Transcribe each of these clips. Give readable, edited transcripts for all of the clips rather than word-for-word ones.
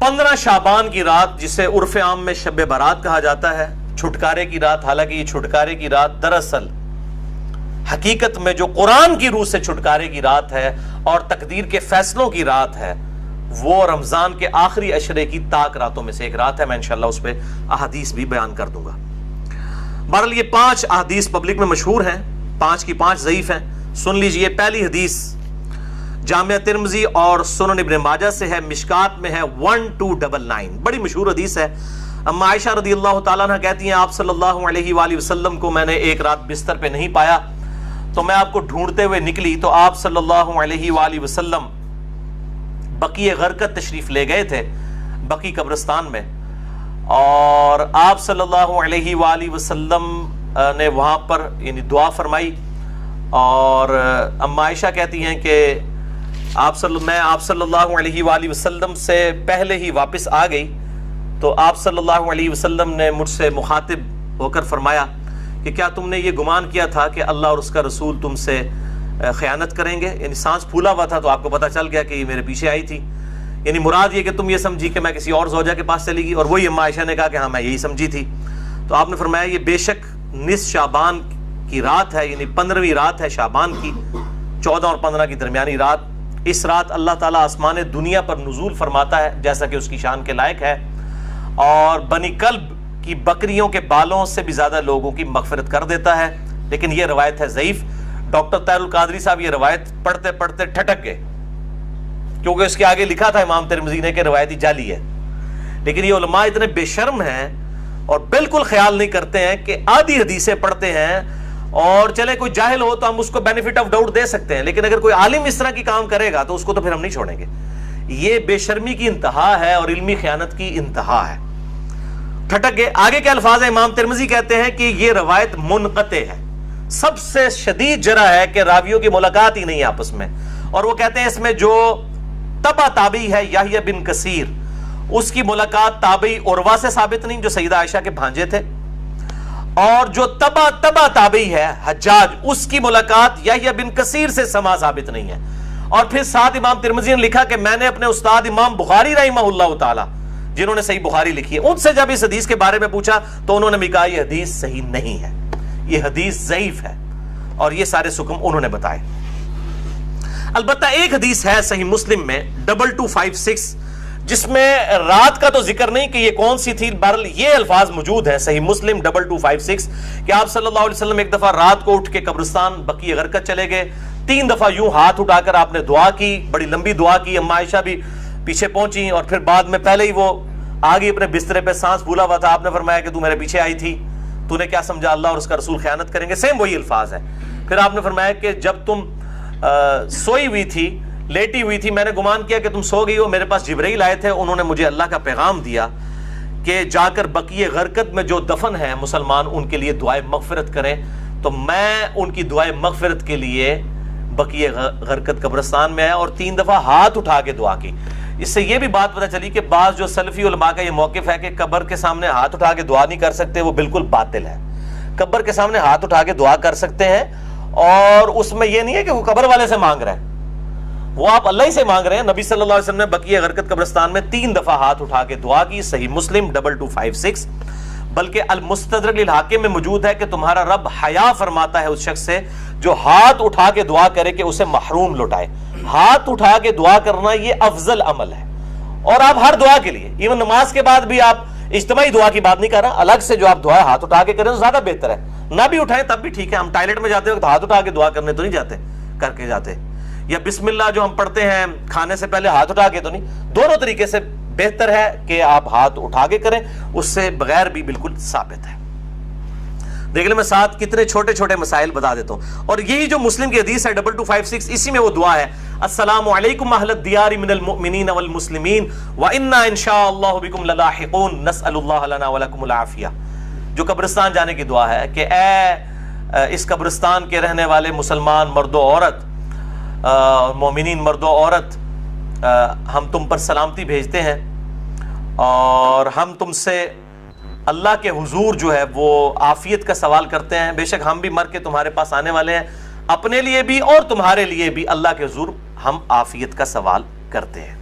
15 شعبان کی رات جسے عرف عام میں شب برات کہا جاتا ہے، چھٹکارے کی رات، حالانکہ یہ چھٹکارے کی رات دراصل حقیقت میں جو قرآن کی روح سے چھٹکارے کی رات ہے اور تقدیر کے فیصلوں کی رات ہے، وہ رمضان کے آخری عشرے کی تاک راتوں میں سے ایک رات ہے۔ میں انشاءاللہ اس پہ احادیث بھی بیان کر دوں گا۔ بہرحال یہ 5 احادیث پبلک میں مشہور ہیں، 5 کی 5 ضعیف ہیں۔ سن لیجئے، پہلی حدیث جامعہ ترمذی اور سنن ابن ماجہ سے ہے، مشکات میں ہے 1299، بڑی مشہور حدیث ہے۔ اما عائشہ رضی اللہ تعالیٰ عنہ کہتی ہیں آپ صلی اللہ علیہ وآلہ وسلم کو میں نے ایک رات بستر پہ نہیں پایا تو میں آپ کو ڈھونڈتے ہوئے نکلی تو آپ صلی اللہ علیہ وآلہ وسلم بقیع غرقد تشریف لے گئے تھے، بقیع قبرستان میں، اور آپ صلی اللہ علیہ وآلہ وسلم نے وہاں پر یعنی دعا فرمائی، اور اما عائشہ کہتی ہیں کہ میں آپ صلی اللہ علیہ وآلہ وسلم سے پہلے ہی واپس آ گئی تو آپ صلی اللہ علیہ وسلم نے مجھ سے مخاطب ہو کر فرمایا کہ کیا تم نے یہ گمان کیا تھا کہ اللہ اور اس کا رسول تم سے خیانت کریں گے؟ یعنی سانس پھولا ہوا تھا تو آپ کو پتہ چل گیا کہ یہ میرے پیچھے آئی تھی، یعنی مراد یہ کہ تم یہ سمجھی کہ میں کسی اور زوجہ کے پاس چلی گئی، اور وہی اما عائشہ نے کہا کہ ہاں میں یہی سمجھی تھی۔ تو آپ نے فرمایا یہ بے شک نصف شعبان کی رات ہے، یعنی 15ویں رات ہے شعبان کی، 14 اور 15 کی درمیانی رات۔ اس رات اللہ تعالیٰ آسمان دنیا پر نزول فرماتا ہے جیسا کہ اس کی شان کے لائق ہے، اور بنی کلب کی بکریوں کے بالوں سے بھی زیادہ لوگوں کی مغفرت کر دیتا ہے، لیکن یہ روایت ہے ضعیف۔ ڈاکٹر طاہر القادری صاحب یہ روایت پڑھتے پڑھتے ٹھٹک گئے، کیونکہ اس کے آگے لکھا تھا امام ترمذی نے کہ روایتی جعلی ہے، لیکن یہ علماء اتنے بے شرم ہیں اور بالکل خیال نہیں کرتے ہیں کہ آدھی حدیثیں پڑھتے ہیں، اور چلے کوئی جاہل ہو تو ہم اس کو بینیفٹ آف ڈاؤٹ دے سکتے ہیں، لیکن اگر کوئی عالم اس طرح کی کام کرے گا تو اس کو تو پھر ہم نہیں چھوڑیں گے۔ یہ بے شرمی کی انتہا ہے اور علمی خیانت کی انتہا ہے۔ ٹھٹک گئے۔ آگے کے الفاظ ہیں، امام ترمذی کہتے ہیں کہ یہ روایت منقطع ہے، سب سے شدید جرح ہے کہ راویوں کی ملاقات ہی نہیں ہے آپس میں، اور وہ کہتے ہیں اس میں جو تبع تابعی ہے یحییٰ بن کثیر، اس کی ملاقات تابعی عروہ سے ثابت نہیں جو سیدہ عائشہ کے بھانجے تھے، اور جو تبع تابعی ہے حجاج، اس کی ملاقات یحییٰ بن کثیر سے سما ثابت نہیں ہے۔ اور پھر ساتھ امام ترمذی نے لکھا کہ میں نے اپنے استاد امام بخاری رحمہ اللہ تعالی جنہوں نے صحیح بخاری لکھی ہے ان سے جب اس حدیث کے بارے میں پوچھا تو انہوں نے بھی کہا یہ حدیث صحیح نہیں ہے، یہ حدیث ضعیف ہے، اور یہ سارے سکم انہوں نے بتائے۔ البتہ ایک حدیث ہے صحیح مسلم میں 2256 جس میں رات کا تو ذکر نہیں کہ یہ کون سی تھی، بہرحال یہ الفاظ موجود ہیں صحیح مسلم 2256 کہ آپ صلی اللہ علیہ وسلم ایک دفعہ رات کو اٹھ کے قبرستان بقیع غرقد چلے گئے، 3 دفعہ یوں ہاتھ اٹھا کر آپ نے دعا کی، بڑی لمبی دعا کی، اما عائشہ بھی پیچھے پہنچی، اور پھر بعد میں پہلے ہی وہ آگے اپنے بسترے پہ سانس پھولا ہوا تھا، آپ نے فرمایا کہ تو میرے پیچھے آئی تھی، تو نے کیا سمجھا اللہ اور اس کا رسول خیانت کریں گے، سیم وہی الفاظ ہے۔ پھر آپ نے فرمایا کہ جب تم سوئی ہوئی تھی، لیٹی ہوئی تھی، میں نے گمان کیا کہ تم سو گئی ہو، میرے پاس جبرائیل آئے تھے، انہوں نے مجھے اللہ کا پیغام دیا کہ جا کر بقیع غرقد میں جو دفن ہیں مسلمان ان کے لیے دعائے مغفرت کریں، تو میں ان کی دعائے مغفرت کے لیے بقیع غرقد قبرستان میں آیا اور 3 دفعہ ہاتھ اٹھا کے دعا کی۔ اس سے یہ بھی بات پتہ چلی کہ بعض جو سلفی علماء کا یہ موقف ہے کہ قبر کے سامنے ہاتھ اٹھا کے دعا نہیں کر سکتے، وہ بالکل باطل ہے۔ قبر کے سامنے ہاتھ اٹھا کے دعا کر سکتے ہیں، اور اس میں یہ نہیں ہے کہ وہ قبر والے سے مانگ رہے ہیں، وہ آپ اللہ ہی سے مانگ رہے ہیں۔ نبی صلی اللہ علیہ وسلم نے بقیع غرقد قبرستان میں 3 دفعہ ہاتھ اٹھا کے دعا کی، صحیح مسلم 2256۔ بلکہ المستدرک للحاکم میں موجود ہے کہ تمہارا رب حیا فرماتا ہے اس شخص سے جو ہاتھ اٹھا کے دعا کرے کہ اسے محروم لوٹائے۔ ہاتھ اٹھا کے دعا کرنا یہ افضل عمل ہے، اور آپ ہر دعا کے لیے، ایون نماز کے بعد بھی آپ اجتماعی دعا کی بات نہیں کر رہا، الگ سے جو آپ دعا ہاتھ اٹھا کے کریں تو زیادہ بہتر ہے، نہ بھی اٹھائیں تب بھی ٹھیک ہے۔ ہم ٹائلٹ میں جاتے وقت ہاتھ اٹھا کے دعا کرنے تو نہیں جاتے، کر کے جاتے، یا بسم اللہ جو ہم پڑھتے ہیں کھانے سے پہلے ہاتھ اٹھا کے تو نہیں، دونوں طریقے سے بہتر ہے کہ آپ ہاتھ اٹھا کے کریں، اس سے بغیر بھی بالکل ثابت ہے۔ دیکھ لیں میں ساتھ کتنے چھوٹے چھوٹے مسائل بتا دیتا ہوں، اور یہی جو مسلم کی حدیث ہے 2256 اسی میں وہ دعا ہے، السلام علیکم اہل الدیار من المؤمنین والمسلمین وَإِنَّا إِن شَاءَ اللَّهُ بِكُمْ لَلَاحِقُونَ نَسْأَلُ اللَّهَ لَنَا وَلَكُمُ الْعَافِيَةَ، جو قبرستان جانے کی دعا ہے کہ اے اس قبرستان کے رہنے والے مسلمان مرد و عورت، مومنین مرد و عورت، ہم تم پر سلامتی بھیجتے ہیں، اور ہم تم سے اللہ کے حضور جو ہے وہ عافیت کا سوال کرتے ہیں، بے شک ہم بھی مر کے تمہارے پاس آنے والے ہیں، اپنے لیے بھی اور تمہارے لیے بھی اللہ کے حضور ہم عافیت کا سوال کرتے ہیں۔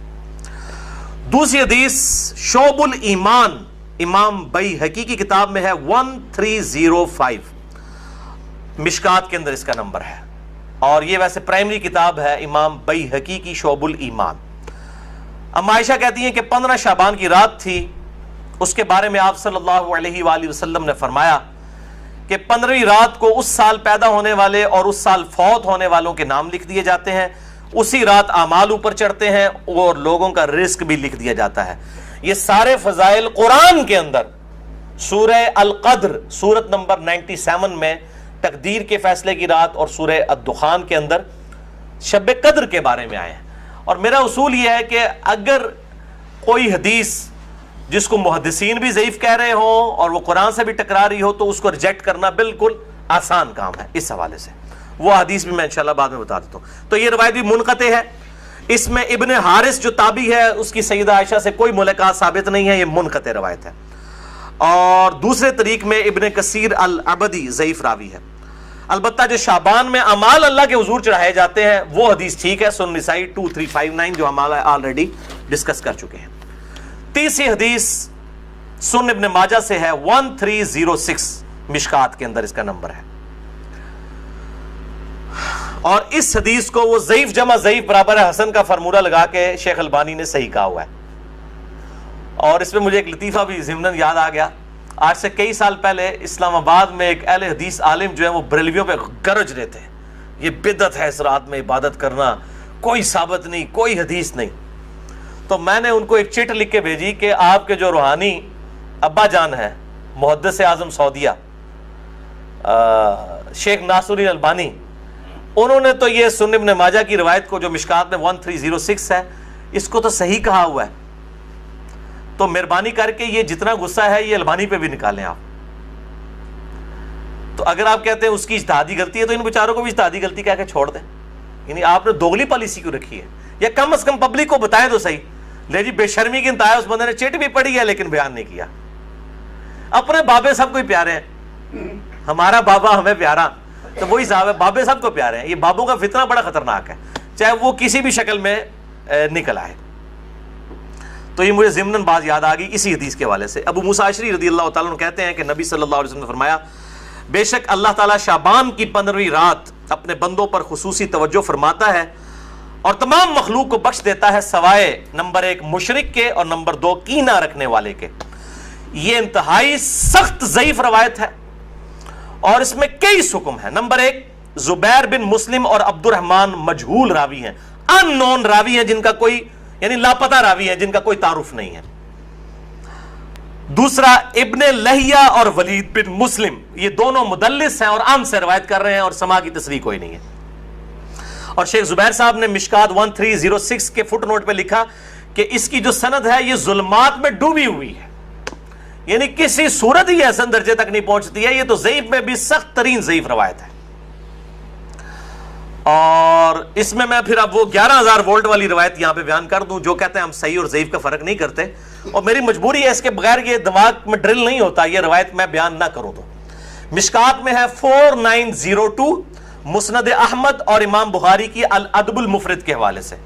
دوسری حدیث شعب الایمان، امام بیہقی کی کتاب میں ہے 1305، مشکات کے اندر اس کا نمبر ہے، اور یہ ویسے پرائمری کتاب ہے امام بیہقی کی شعب الایمان۔ ام عائشہ کہتی ہیں کہ 15 شعبان کی رات تھی، اس کے بارے میں آپ صلی اللہ علیہ وآلہ وسلم نے فرمایا کہ 15ویں رات کو اس سال پیدا ہونے والے اور اس سال فوت ہونے والوں کے نام لکھ دیے جاتے ہیں، اسی رات اعمال اوپر چڑھتے ہیں اور لوگوں کا رزق بھی لکھ دیا جاتا ہے۔ یہ سارے فضائل قرآن کے اندر سورہ القدر سورت نمبر 97 میں تقدیر کے فیصلے کی رات اور سورہ الدخان کے اندر شب قدر کے بارے میں آئے ہیں۔ اور میرا اصول یہ ہے کہ اگر کوئی حدیث جس کو محدثین بھی ضعیف کہہ رہے ہوں اور وہ قرآن سے بھی ٹکرا رہی ہو تو اس کو ریجیکٹ کرنا بالکل آسان کام ہے۔ اس حوالے سے وہ حدیث بھی میں انشاءاللہ بعد میں بتا دیتا ہوں۔ تو یہ روایت بھی منقطع ہے، اس میں ابن حارث جو تابعی ہے اس کی سیدہ عائشہ سے کوئی ملاقات ثابت نہیں ہے، یہ منقطع روایت ہے۔ اور دوسرے طریق میں ابن کثیر العبدی ضعیف راوی ہے۔ البتہ جو شعبان میں اعمال اللہ کے حضور چڑھائے جاتے ہیں وہ حدیث ٹھیک ہے، سنن نسائی 2359 جو ہم آلریڈی ڈسکس کر چکے ہیں۔ تیسری حدیث سنن ابن ماجہ سے ہے 1306، مشکات کے اندر اس کا نمبر ہے، اور اس حدیث کو وہ ضعیف جمع ضعیف برابر ہے حسن کا فارمولہ لگا کے شیخ البانی نے صحیح کہا ہوا ہے۔ اور اس میں مجھے ایک لطیفہ بھی ضمناً یاد آ گیا، آج سے کئی سال پہلے اسلام آباد میں ایک اہل حدیث عالم جو ہے وہ بریلویوں پہ گرج رہے تھے، یہ بدعت ہے اس رات میں عبادت کرنا، کوئی ثابت نہیں، کوئی حدیث نہیں۔ تو میں نے ان کو ایک چٹ لکھ کے بھیجی کہ آپ کے جو روحانی ابا جان ہیں محدث اعظم سعودیہ شیخ ناصر الدین البانی، انہوں نے تو یہ سنن ابن ماجہ کی روایت کو جو مشکات میں 1306 ہے اس کو تو صحیح کہا ہوا ہے، تو مہربانی کر کے یہ جتنا غصہ ہے یہ البانی پہ بھی نکالیں آپ۔ تو اگر آپ کہتے ہیں اس کی اجتہادی غلطی ہے تو ان بیچاروں کو بھی اجتہادی غلطی کہہ کے چھوڑ دیں، یعنی آپ نے دوغلی پالیسی کیوں رکھی ہے؟ یا کم از کم پبلک کو بتائیں تو صحیح۔ لے جی بے شرمی کی انتہا، اس بندے نے چٹ بھی پڑھی ہے لیکن بیان نہیں کیا۔ اپنے بابے سب کو ہی پیارے ہیں، ہمارا بابا ہمیں پیارا تو وہی صاحب ہے، بابے سب کو پیارے ہیں۔ یہ بابوں کا فتنہ بڑا خطرناک ہے، چاہے وہ کسی بھی شکل میں نکل آئے۔ تو یہ مجھے ضمناً بات یاد آ گئی اسی حدیث کے حوالے سے۔ ابو موسیٰ اشعری رضی اللہ تعالیٰ عنہ کہتے ہیں کہ نبی صلی اللہ علیہ وسلم نے فرمایا، بے شک اللہ تعالیٰ شعبان کی 15ویں رات اپنے بندوں پر خصوصی توجہ فرماتا ہے اور تمام مخلوق کو بخش دیتا ہے سوائے نمبر 1 مشرک کے اور نمبر 2 کینہ رکھنے والے کے۔ یہ انتہائی سخت ضعیف روایت ہے اور اس میں کئی حکم ہیں۔ نمبر 1 زبیر بن مسلم اور عبد الرحمن مجہول راوی ہیں، ان نون راوی ہیں، جن کا کوئی یعنی لاپتہ راوی ہیں، جن کا کوئی تعارف نہیں ہے۔ دوسرا ابن لہیہ اور ولید بن مسلم، یہ دونوں مدلس ہیں اور عام سے روایت کر رہے ہیں اور سما کی تصریح کوئی نہیں ہے۔ اور شیخ زبیر صاحب نے مشکات 1306 کے فٹ نوٹ پہ لکھا کہ اس کی جو سند ہے یہ ظلمات میں ڈوبی ہوئی ہے، یعنی کسی صورت ہی حسن درجے تک نہیں پہنچتی ہے، یہ تو ضعیف میں بھی سخت ترین ضعیف روایت ہے۔ اور اس میں پھر اب وہ 11,000 وولٹ والی روایت یہاں پہ بیان کر دوں جو کہتے ہیں ہم صحیح اور ضعیف کا فرق نہیں کرتے، اور میری مجبوری ہے، اس کے بغیر یہ دماغ میں ڈرل نہیں ہوتا یہ روایت میں بیان نہ کروں تو۔ مشکات میں ہے 4902 مسند احمد اور امام بخاری کی الادب المفرد کے حوالے سے۔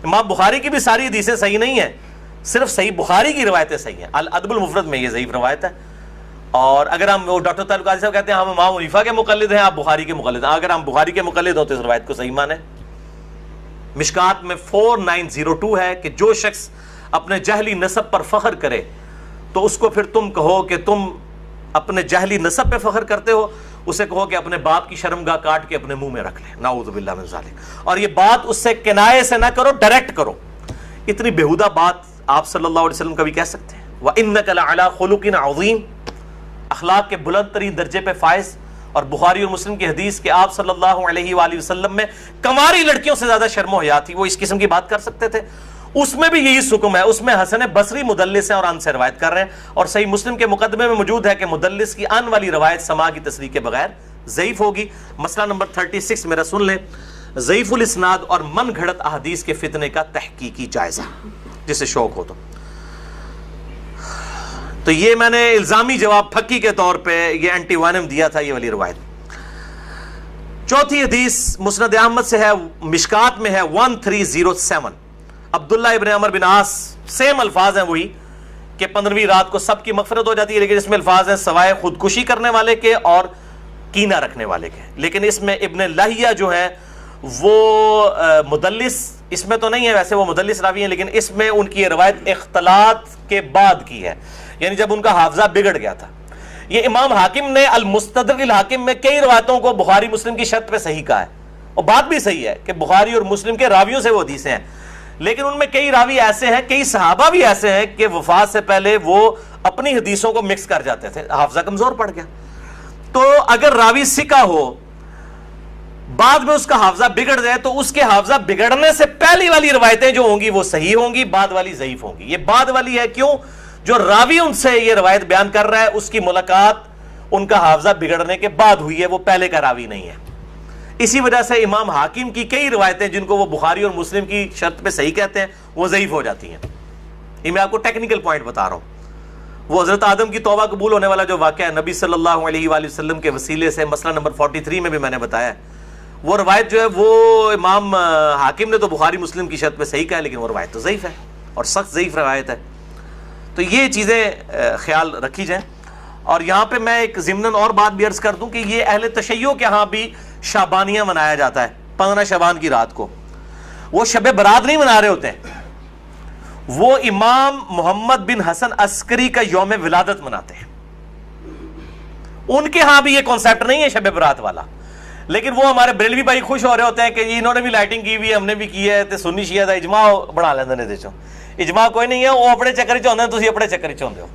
امام بخاری کی بھی ساری حدیثیں صحیح نہیں ہیں، صرف صحیح بخاری کی روایتیں صحیح ہیں، الادب المفرد میں یہ ضعیف روایت ہے۔ اور اگر ہم وہ ڈاکٹر تعلق قاضی صاحب کہتے ہیں ہم امام حنیفہ کے مقلد ہیں، آپ بخاری کے مقلد ہیں، اگر ہم بخاری کے مقلد ہو تو اس روایت کو صحیح مانیں۔ مشکات میں 4902 ہے کہ جو شخص اپنے جہلی نسب پر فخر کرے تو اس کو پھر تم کہو کہ تم اپنے جہلی نسب پہ فخر کرتے ہو، اسے کہو کہ اپنے باپ کی شرمگاہ کاٹ کے اپنے منہ میں رکھ لے، نعوذ باللہ من ذالک۔ اور یہ بات اس سے کنایے سے نہ کرو، ڈائریکٹ کرو۔ اتنی بےہودہ بات آپ صلی اللہ علیہ وسلم کبھی کہہ سکتے ہیں؟ وَإِنَّكَ لَعَلَىٰ خُلُقٍ عَظِيمٍ، اخلاق کے بلند ترین درجے پہ فائز۔ اور بخاری اور مسلم کی حدیث کہ آپ صلی اللہ علیہ وآلہ وسلم میں کنواری لڑکیوں سے زیادہ شرم و حیا تھی، وہ اس قسم کی بات کر سکتے تھے؟ اس میں بھی یہی حکم ہے، اس میں حسن بصری مدلس ہیں اور ان سے روایت کر رہے ہیں، اور صحیح مسلم کے مقدمے میں موجود ہے کہ مدلس کی ان والی روایت سما کی تصریح کے بغیر ضعیف ہوگی۔ مسئلہ نمبر 36 میرا سن لیں، ضعیف الاسناد اور من گھڑت احادیث کے فتنے کا تحقیقی جائزہ، جسے شوق ہو تو یہ میں نے الزامی جواب پھکی کے طور پہ یہ اینٹی وانم دیا تھا، یہ والی روایت۔ چوتھی حدیث مسند احمد سے ہے، مشکات میں ہے 1307، عبداللہ ابن عمر بن عاص سیم الفاظ ہیں وہی کہ 15ویں رات کو سب کی مغفرت ہو جاتی ہے، لیکن اس میں الفاظ ہیں سوائے خودکشی کرنے والے کے اور کینہ رکھنے والے کے. لیکن اس میں ابن لہیہ جو ہے وہ مدلس اس میں تو نہیں ہے، ویسے وہ مدلس راوی ہیں، لیکن اس میں ان کی یہ روایت اختلاط کے بعد کی ہے، یعنی جب ان کا حافظہ بگڑ گیا تھا. یہ امام حاکم نے المستدرک الحاکم میں کئی روایتوں کو بخاری مسلم کی شرط پہ صحیح کہا ہے، اور بات بھی صحیح ہے کہ بخاری اور مسلم کے راویوں سے وہ حدیثیں ہیں، لیکن ان میں کئی راوی ایسے ہیں، کئی صحابہ بھی ایسے ہیں کہ وفات سے پہلے وہ اپنی حدیثوں کو مکس کر جاتے تھے، حافظہ کمزور پڑ گیا. تو اگر راوی ثقہ ہو بعد میں اس کا حافظہ بگڑ جائے تو اس کے حافظہ بگڑنے سے پہلی والی روایتیں جو ہوں گی وہ صحیح ہوں گی، بعد والی ضعیف ہوں گی. یہ بعد والی ہے کیوں؟ جو راوی ان سے یہ روایت بیان کر رہا ہے اس کی ملاقات ان کا حافظہ بگڑنے کے بعد ہوئی ہے، وہ پہلے کا راوی نہیں ہے. اسی وجہ سے امام حاکم کی کئی روایتیں جن کو وہ بخاری اور مسلم کی شرط پہ صحیح کہتے ہیں وہ ضعیف ہو جاتی ہیں. یہ میں آپ کو ٹیکنیکل پوائنٹ بتا رہا ہوں. وہ حضرت آدم کی توبہ قبول ہونے والا جو واقعہ ہے نبی صلی اللہ علیہ وآلہ وسلم کے وسیلے سے، مسئلہ نمبر 43 میں بھی میں نے بتایا ہے، وہ روایت جو ہے وہ امام حاکم نے تو بخاری مسلم کی شرط پہ صحیح کہا ہے، لیکن وہ روایت تو ضعیف ہے اور سخت ضعیف روایت ہے. تو یہ چیزیں خیال رکھی جائیں. اور یہاں پہ میں ایک ضمناً اور بات بھی عرض کر دوں کہ یہ اہل تشیع کے ہاں بھی شعبانیہ منایا جاتا ہے 15 شعبان کی رات کو. وہ شب برات نہیں منا رہے ہوتے ہیں، وہ امام محمد بن حسن عسکری کا یوم ولادت مناتے ہیں. ان کے ہاں بھی یہ کانسیپٹ نہیں ہے شب برات والا، لیکن وہ ہمارے بریلوی بھائی خوش ہو رہے ہوتے ہیں کہ انہوں نے بھی لائٹنگ کی ہوئی ہے، ہم نے بھی کی ہے، تے سنی شیعہ دا اجماع بنا لیندے نے. دیکھو اجماع کوئی نہیں ہے، وہ اپنے چکر چ ہوندے ہیں، تسی اپنے چکر چ ہوندے ہو.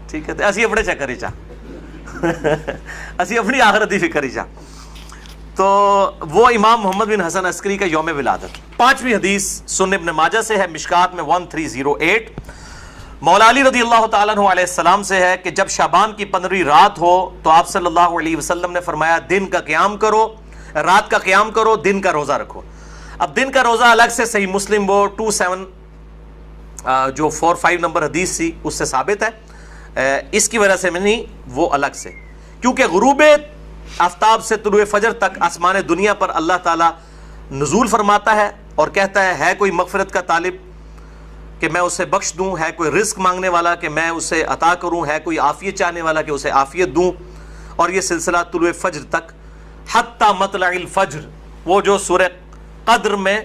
ٹھیک ہے، اسی اپنے چکر چ اسی اپنی آخرت دی فکر چ. تو وہ امام محمد بن حسن عسکری کا یوم ولادت. 5ویں حدیث سنن ابن ماجہ سے ہے، مشکات میں 1308. مولا علی رضی اللہ تعالیٰ عنہ علیہ السلام سے ہے کہ جب شعبان کی 15ویں رات ہو تو آپ صلی اللہ علیہ وسلم نے فرمایا دن کا قیام کرو، رات کا قیام کرو، دن کا روزہ رکھو. اب دن کا روزہ الگ سے صحیح مسلم وہ 27 جو 45 نمبر حدیث تھی اس سے ثابت ہے، اس کی وجہ سے میں نہیں، وہ الگ سے، کیونکہ غروب آفتاب سے طلوع فجر تک آسمان دنیا پر اللہ تعالیٰ نزول فرماتا ہے اور کہتا ہے کوئی مغفرت کا طالب کہ میں اسے بخش دوں، ہے کوئی رزق مانگنے والا کہ میں اسے عطا کروں، ہے کوئی عافیت چاہنے والا کہ اسے عافیت دوں. اور یہ سلسلہ طلوع فجر تک حتی مطلع الفجر، وہ جو سورہ قدر میں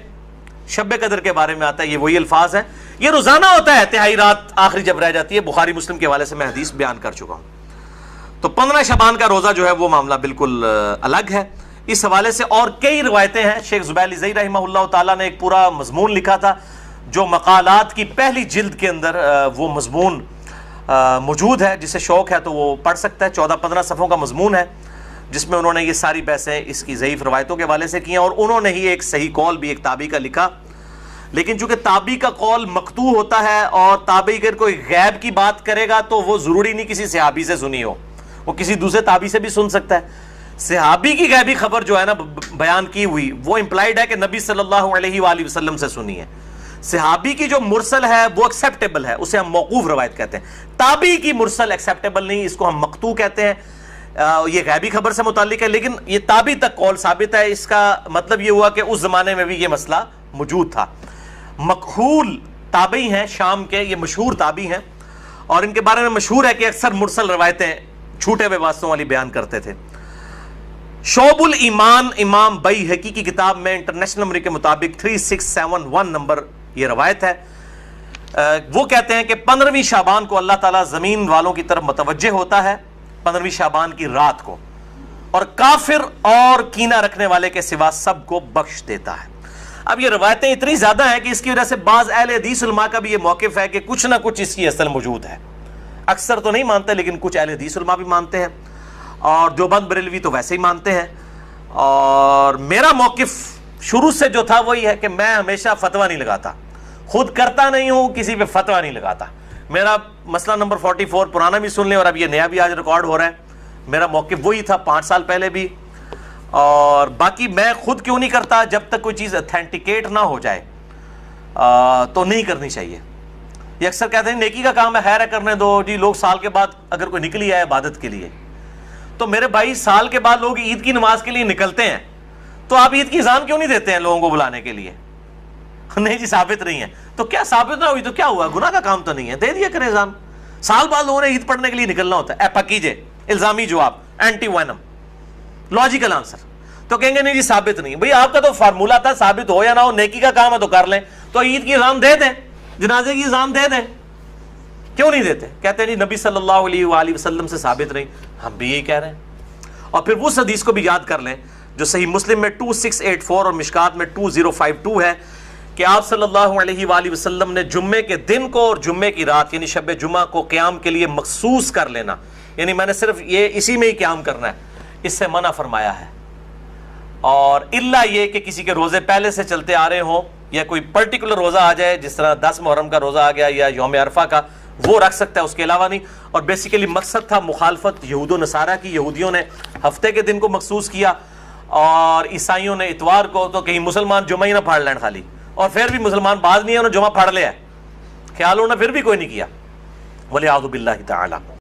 شب قدر کے بارے میں آتا ہے یہ وہی الفاظ ہیں. یہ روزانہ ہوتا ہے، تہائی رات آخری جب رہ جاتی ہے. بخاری مسلم کے حوالے سے میں حدیث بیان کر چکا ہوں. تو 15 شعبان کا روزہ جو ہے وہ معاملہ بالکل الگ ہے. اس حوالے سے اور کئی روایتیں ہیں. شیخ زبیر زئی رحمہ اللہ تعالیٰ نے ایک پورا مضمون لکھا تھا جو مقالات کی پہلی جلد کے اندر وہ مضمون موجود ہے، جسے شوق ہے تو وہ پڑھ سکتا ہے. 14-15 صفحوں کا مضمون ہے جس میں انہوں نے یہ ساری بحثیں اس کی ضعیف روایتوں کے حوالے سے کی ہیں، اور انہوں نے ہی ایک صحیح قول بھی ایک تابعی کا لکھا. لیکن چونکہ تابعی کا قول مقطوع ہوتا ہے اور تابعی اگر کوئی غیب کی بات کرے گا تو وہ ضروری نہیں کسی صحابی سے سنی ہو، وہ کسی دوسرے تابعی سے بھی سن سکتا ہے. صحابی کی غیبی خبر جو ہے نا بیان کی ہوئی وہ امپلائڈ ہے کہ نبی صلی اللہ علیہ وآلہ وسلم سے سنی ہے. صحابی کی جو مرسل ہے وہ ایکسیپٹیبل ہے، اسے ہم موقوف روایت کہتے ہیں. تابعی کی مرسل ایکسیپٹیبل نہیں، اس کو ہم مقطوع کہتے ہیں. یہ غیبی خبر سے متعلق ہے، لیکن یہ تابعی تک قول ثابت ہے. اس کا مطلب یہ ہوا کہ اس زمانے میں بھی یہ مسئلہ موجود تھا. مکحول تابعی ہیں شام کے، یہ مشہور تابعی ہیں، اور ان کے بارے میں مشہور ہے کہ اکثر مرسل روایتیں چھوٹے ہوئے واسطوں والی بیان کرتے تھے. شعب الایمان امام بیہقی کی کتاب میں انٹرنیشنل نمبر کے مطابق 3671 نمبر یہ روایت ہے. وہ کہتے ہیں کہ 15ویں شعبان کو اللہ تعالیٰ زمین والوں کی طرف متوجہ ہوتا ہے 15ویں شعبان کی رات کو، اور کافر اور کینہ رکھنے والے کے سوا سب کو بخش دیتا ہے. اب یہ روایتیں اتنی زیادہ ہیں کہ اس کی وجہ سے بعض اہل حدیث علماء کا بھی یہ موقف ہے کہ کچھ نہ کچھ اس کی اصل موجود ہے. اکثر تو نہیں مانتے لیکن کچھ اہل حدیث علماء بھی مانتے ہیں، اور دیوبند بریلوی تو ویسے ہی مانتے ہیں. اور میرا موقف شروع سے جو تھا وہی ہے کہ میں ہمیشہ فتویٰ نہیں لگاتا، خود کرتا نہیں ہوں، کسی پہ فتویٰ نہیں لگاتا. میرا مسئلہ نمبر 44 پرانا بھی سن لیں اور اب یہ نیا بھی آج ریکارڈ ہو رہا ہے. میرا موقف وہی تھا 5 سال پہلے بھی، اور باقی میں خود کیوں نہیں کرتا، جب تک کوئی چیز اتھینٹیکیٹ نہ ہو جائے تو نہیں کرنی چاہیے. یہ اکثر کہتے ہیں نیکی کا کام ہے، خیر ہے کرنے دو جی. لوگ سال کے بعد اگر کوئی نکلی ہے عبادت کے لیے، تو میرے بھائی سال کے بعد لوگ عید کی نماز کے لیے نکلتے ہیں، تو آپ عید کی اذان کیوں نہیں دیتے ہیں لوگوں کو بلانے کے لیے؟ نہیں جی ثابت نہیں ہے. تو کیا ثابت نہ ہوئی تو کیا ہوا, گناہ کا کام تو نہیں ہے, دے دیا کریں ایگزام. سال بعد لوگوں نے عید پڑھنے کے لیے نکلنا ہوتا ہے. پکیجے الزامی جواب, اینٹی وینم, لاجیکل آنسر. تو کہیں گے نہیں جی ثابت نہیں. بھئی آپ کا تو فارمولہ تھا, ثابت ہو یا نہ ہو, نیکی کا کام ہے تو کر لیں. تو عید کی اذان دے دیں, جنازے کی اذان دے دیں, کیوں نہیں دیتے؟ کہتے ہیں جی نبی صلی اللہ علیہ وآلہ وسلم سے ثابت نہیں. ہم بھی یہی کہہ رہے ہیں. اور پھر اس حدیث کو بھی یاد کر لیں جو صحیح مسلم میں 2684 اور مشکات میں 2052 ہے کہ آپ صلی اللہ علیہ وآلہ وسلم نے جمعے کے دن کو اور جمعے کی رات یعنی شب جمعہ کو قیام کے لیے مخصوص کر لینا, یعنی میں نے صرف یہ اسی میں ہی قیام کرنا ہے, اس سے منع فرمایا ہے. اور الا یہ کہ کسی کے روزے پہلے سے چلتے آ رہے ہوں یا کوئی پرٹیکولر روزہ آ جائے, جس طرح 10 محرم کا روزہ آ گیا یا یوم عرفہ کا, وہ رکھ سکتا ہے, اس کے علاوہ نہیں. اور بیسیکلی مقصد تھا مخالفت یہود و نصارہ کی. یہودیوں نے ہفتے کے دن کو مخصوص کیا اور عیسائیوں نے اتوار کو, تو کہیں مسلمان جمعہ ہی نہ پھاڑ لین خالی, اور پھر بھی مسلمان بعض نہیں ہے انہوں نے جمعہ پھاڑ لیا ہے, خیال ہونا پھر بھی کوئی نہیں کیا. وَلِعَوْذُ بِاللَّهِ تَعَالَى.